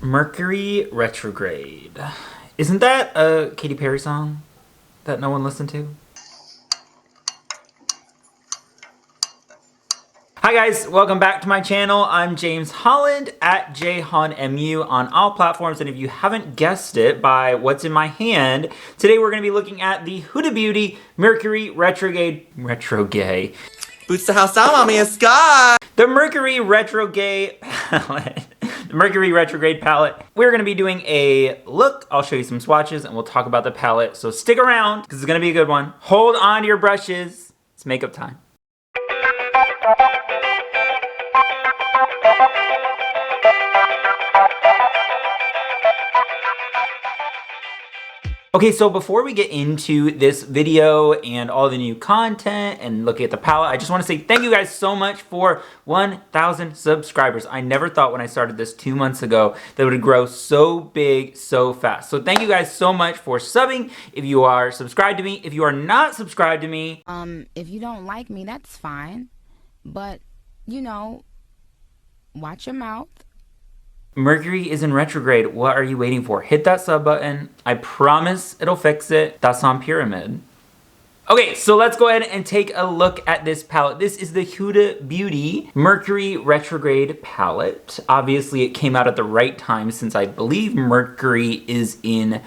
Mercury Retrograde. Isn't that a Katy Perry song that no one listened to? Hi guys, welcome back to my channel. I'm James Holland at JHonMU on all platforms, and if you haven't guessed it by what's in my hand, today we're going to be looking at the Huda Beauty Mercury Retrograde Boots the house down, mommy, it's Scott! The Mercury Retrograde palette. The Mercury Retrograde palette. We're gonna be doing a look. I'll show you some swatches and we'll talk about the palette. So stick around because it's gonna be a good one. Hold on to your brushes. It's makeup time. Okay, so before we get into this video and all the new content and looking at the palette, I just want to say thank you guys so much for 1,000 subscribers. I never thought when I started this 2 months ago that it would grow so big so fast. So thank you guys so much for subbing. If you are subscribed to me, if you are not subscribed to me, if you don't like me, that's fine. But, you know, watch your mouth. Mercury is in retrograde. What are you waiting for? Hit that sub button. I promise it'll fix it. That's on Pyramid. Okay, so let's go ahead and take a look at this palette. This is the Huda Beauty Mercury Retrograde palette. Obviously, it came out at the right time since I believe Mercury is in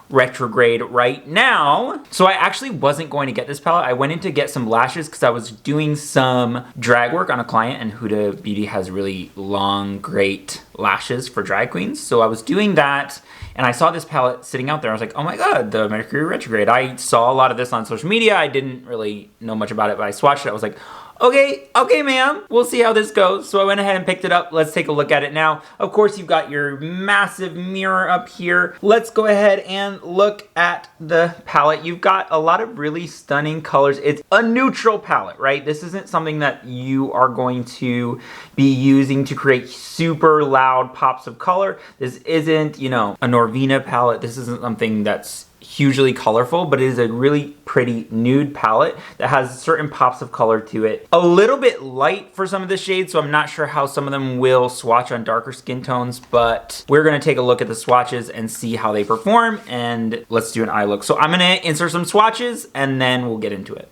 retrograde right now. So I actually wasn't going to get this palette. I went in to get some lashes because I was doing some drag work on a client, and Huda Beauty has really long, great lashes for drag queens. So I was doing that and I saw this palette sitting out there. I was like, oh my God, the Mercury Retrograde. I saw a lot of this on social media. I didn't really know much about it, but I swatched it. I was like, okay ma'am, we'll see how this goes. So I went ahead and picked it up. Let's take a look at it now. Of course, you've got your massive mirror up here. Let's go ahead and look at the palette. You've got a lot of really stunning colors. It's a neutral palette, right? This isn't something that you are going to be using to create super loud pops of color. This isn't, you know, a Norvina palette. This isn't something that's hugely colorful, but it is a really pretty nude palette that has certain pops of color to it. A little bit light for some of the shades, so I'm not sure how some of them will swatch on darker skin tones, but we're gonna take a look at the swatches and see how they perform, and let's do an eye look. So I'm gonna insert some swatches and then we'll get into it.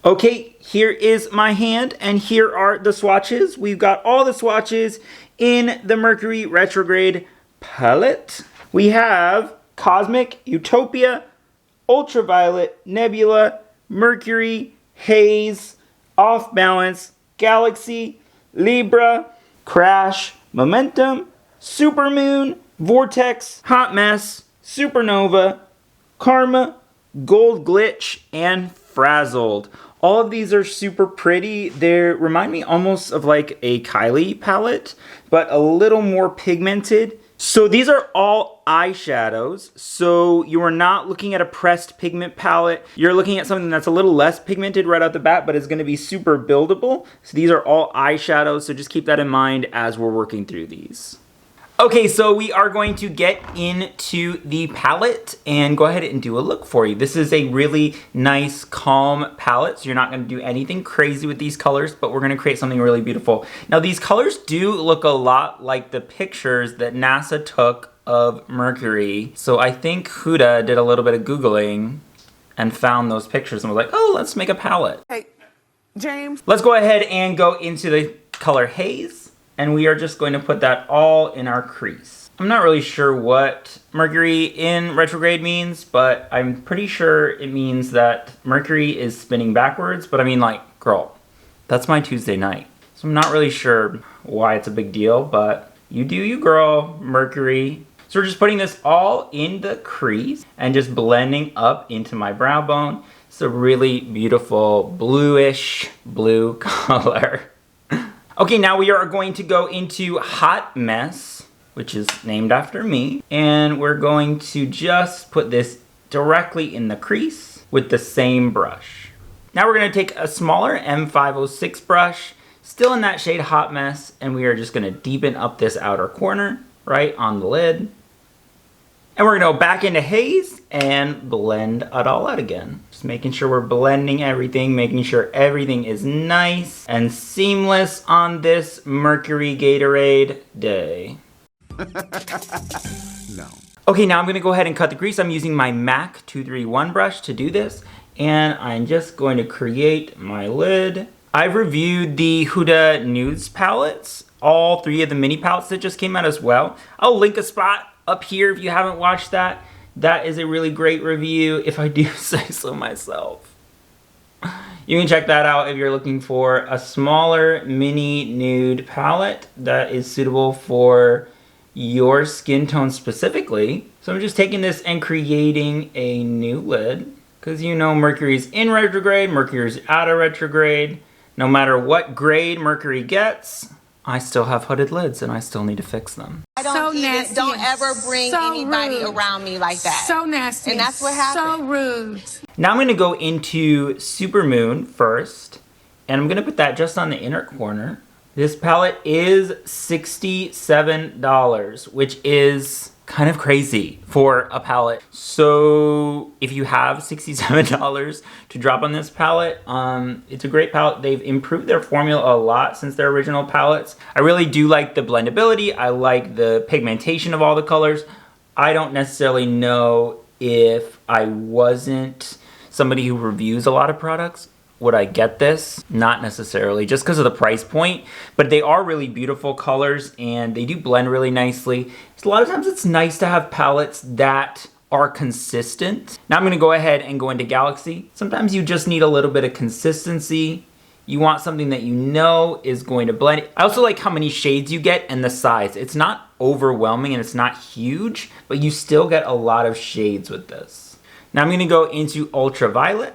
Okay, here is my hand and here are the swatches. We've got all the swatches in the Mercury Retrograde palette. We have Cosmic, Utopia, Ultraviolet, Nebula, Mercury, Haze, Off Balance, Galaxy, Libra, Crash, Momentum, Supermoon, Vortex, Hot Mess, Supernova, Karma, Gold Glitch, and Frazzled. All of these are super pretty. They remind me almost of like a Kylie palette, but a little more pigmented. So these are all eyeshadows, so you are not looking at a pressed pigment palette. You're looking at something that's a little less pigmented right out the bat, but is going to be super buildable. So these are all eyeshadows, so just keep that in mind as we're working through these. Okay, so we are going to get into the palette and go ahead and do a look for you. This is a really nice, calm palette, so you're not gonna do anything crazy with these colors, but we're gonna create something really beautiful. Now, these colors do look a lot like the pictures that NASA took of Mercury. So I think Huda did a little bit of Googling and found those pictures and was like, oh, let's make a palette. Hey, James. Let's go ahead and go into the color Haze. And we are just going to put that all in our crease. I'm not really sure what Mercury in retrograde means, but I'm pretty sure it means that Mercury is spinning backwards. But I mean, like, girl, that's my Tuesday night. So I'm not really sure why it's a big deal, but you do you, girl, Mercury. So we're just putting this all in the crease and just blending up into my brow bone. It's a really beautiful bluish blue color. Okay, now we are going to go into Hot Mess, which is named after me. And we're going to just put this directly in the crease with the same brush. Now we're gonna take a smaller M506 brush, still in that shade Hot Mess, and we are just gonna deepen up this outer corner, right on the lid. And we're gonna go back into Haze and blend it all out again. Just making sure we're blending everything, making sure everything is nice and seamless on this Mercury Gatorade day. No. Okay, now I'm gonna go ahead and cut the crease. I'm using my MAC 231 brush to do this. And I'm just going to create my lid. I've reviewed the Huda Nudes palettes, all 3 of the mini palettes that just came out as well. I'll link a spot up here if you haven't watched that. That is a really great review, if I do say so myself. You can check that out if you're looking for a smaller mini nude palette that is suitable for your skin tone specifically. So I'm just taking this and creating a new lid. Because you know Mercury's in retrograde, Mercury's out of retrograde. No matter what grade Mercury gets, I still have hooded lids and I still need to fix them. I don't ever bring anybody around me like that. So nasty. And that's what happened. So rude. Now I'm going to go into Supermoon first. And I'm going to put that just on the inner corner. This palette is $67, which is kind of crazy for a palette. So if you have $67 to drop on this palette, it's a great palette. They've improved their formula a lot since their original palettes. I really do like the blendability. I like the pigmentation of all the colors. I don't necessarily know if I wasn't somebody who reviews a lot of products, would I get this? Not necessarily, just because of the price point, but they are really beautiful colors and they do blend really nicely. So a lot of times it's nice to have palettes that are consistent. Now I'm gonna go ahead and go into Galaxy. Sometimes you just need a little bit of consistency. You want something that you know is going to blend. I also like how many shades you get and the size. It's not overwhelming and it's not huge, but you still get a lot of shades with this. Now I'm gonna go into Ultraviolet.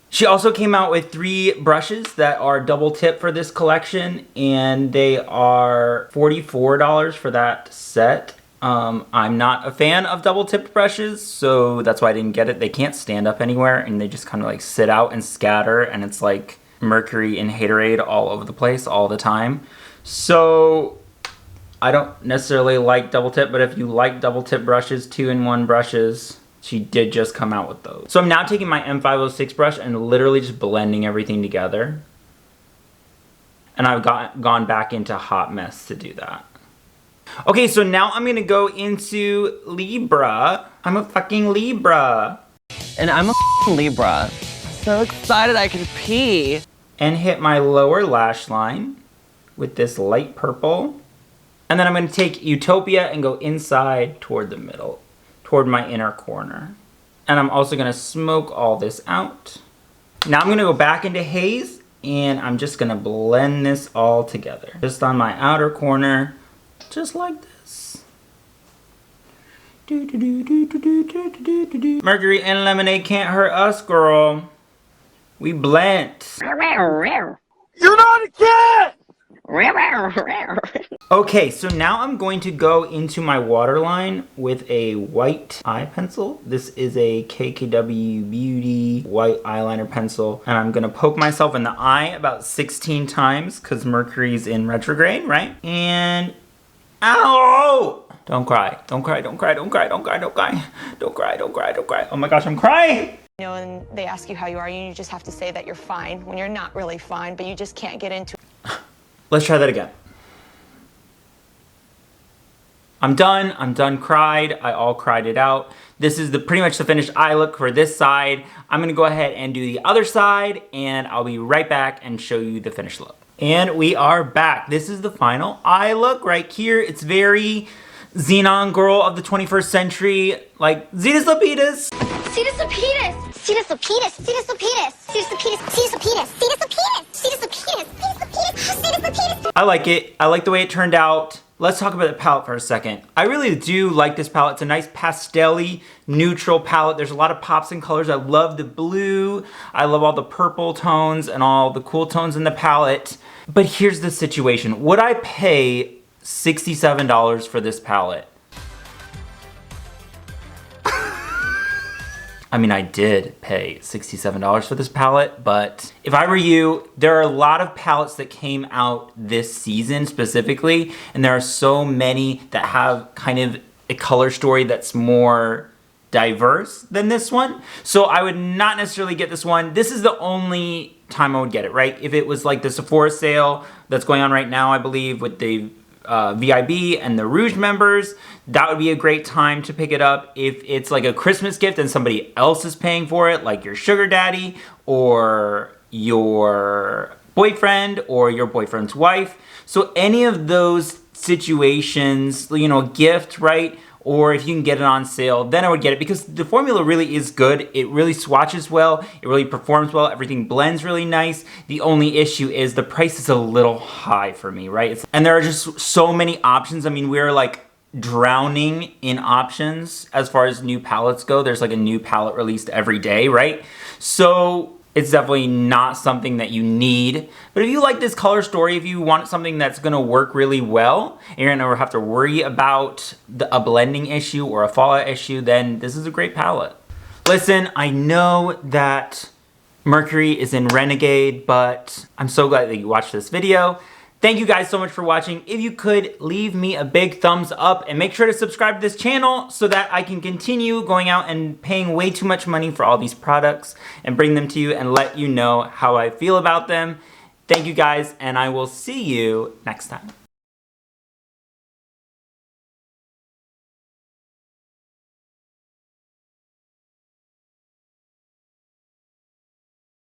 She also came out with 3 brushes that are double tip for this collection, and they are $44 for that set. I'm not a fan of double tipped brushes, so that's why I didn't get it. They can't stand up anywhere, and they just kind of like sit out and scatter, and it's like Mercury and Haterade all over the place all the time. So I don't necessarily like double tip, but if you like double tip brushes, 2-in-1 brushes, she did just come out with those. So I'm now taking my M506 brush and literally just blending everything together. And I've gone back into Hot Mess to do that. Okay, so now I'm gonna go into Libra. I'm a fucking Libra. And I'm a Libra. So excited I can pee. And hit my lower lash line with this light purple. And then I'm gonna take Utopia and go inside toward the middle, toward my inner corner. And I'm also gonna smoke all this out. Now I'm gonna go back into Haze and I'm just gonna blend this all together. Just on my outer corner, just like this. Mercury and Lemonade can't hurt us, girl. We blend. You're not a cat! Okay, so now I'm going to go into my waterline with a white eye pencil. This is a KKW Beauty white eyeliner pencil. And I'm gonna poke myself in the eye about 16 times because Mercury's in retrograde, right? And, ow! Don't cry, don't cry, don't cry, don't cry, don't cry, don't cry. Don't cry, don't cry, don't cry. Oh my gosh, I'm crying! You know, and they ask you how you are, you just have to say that you're fine when you're not really fine, but you just can't get into it. Let's try that again. I'm done cried. I all cried it out. This is pretty much the finished eye look for this side. I'm gonna go ahead and do the other side and I'll be right back and show you the finished look. And we are back. This is the final eye look right here. It's very Xenon girl of the 21st century, like Zetas Lapitas. Cetus Lapitas! Cetus Lapitas! Cetus Lapitas! Cetus Lapitas! Cetus Lapitas! Cetus Lapitas! Cetus Lapitas! Cetus Lapitas! Cetus Lapitas! I like it. I like the way it turned out. Let's talk about the palette for a second. I really do like this palette. It's a nice pastel-y, neutral palette. There's a lot of pops and colors. I love the blue. I love all the purple tones and all the cool tones in the palette. But here's the situation. Would I pay $67 for this palette? I mean, I did pay $67 for this palette, but if I were you, there are a lot of palettes that came out this season specifically, and there are so many that have kind of a color story that's more diverse than this one. So I would not necessarily get this one. This is the only time I would get it, right? If it was like the Sephora sale that's going on right now, I believe, with the VIB and the Rouge members, that would be a great time to pick it up. If it's like a Christmas gift and somebody else is paying for it, like your sugar daddy or your boyfriend or your boyfriend's wife. So any of those situations, you know, a gift, right? Or if you can get it on sale, then I would get it because the formula really is good. It really swatches well. It really performs well. Everything blends really nice. The only issue is the price is a little high for me, right? And there are just so many options. I mean, we're like drowning in options as far as new palettes go. There's like a new palette released every day, right? So it's definitely not something that you need. But if you like this color story, if you want something that's gonna work really well, and you're gonna have to worry about a blending issue or a fallout issue, then this is a great palette. Listen, I know that Mercury is in Renegade, but I'm so glad that you watched this video. Thank you guys so much for watching. If you could, leave me a big thumbs up and make sure to subscribe to this channel so that I can continue going out and paying way too much money for all these products and bring them to you and let you know how I feel about them. Thank you guys, and I will see you next time.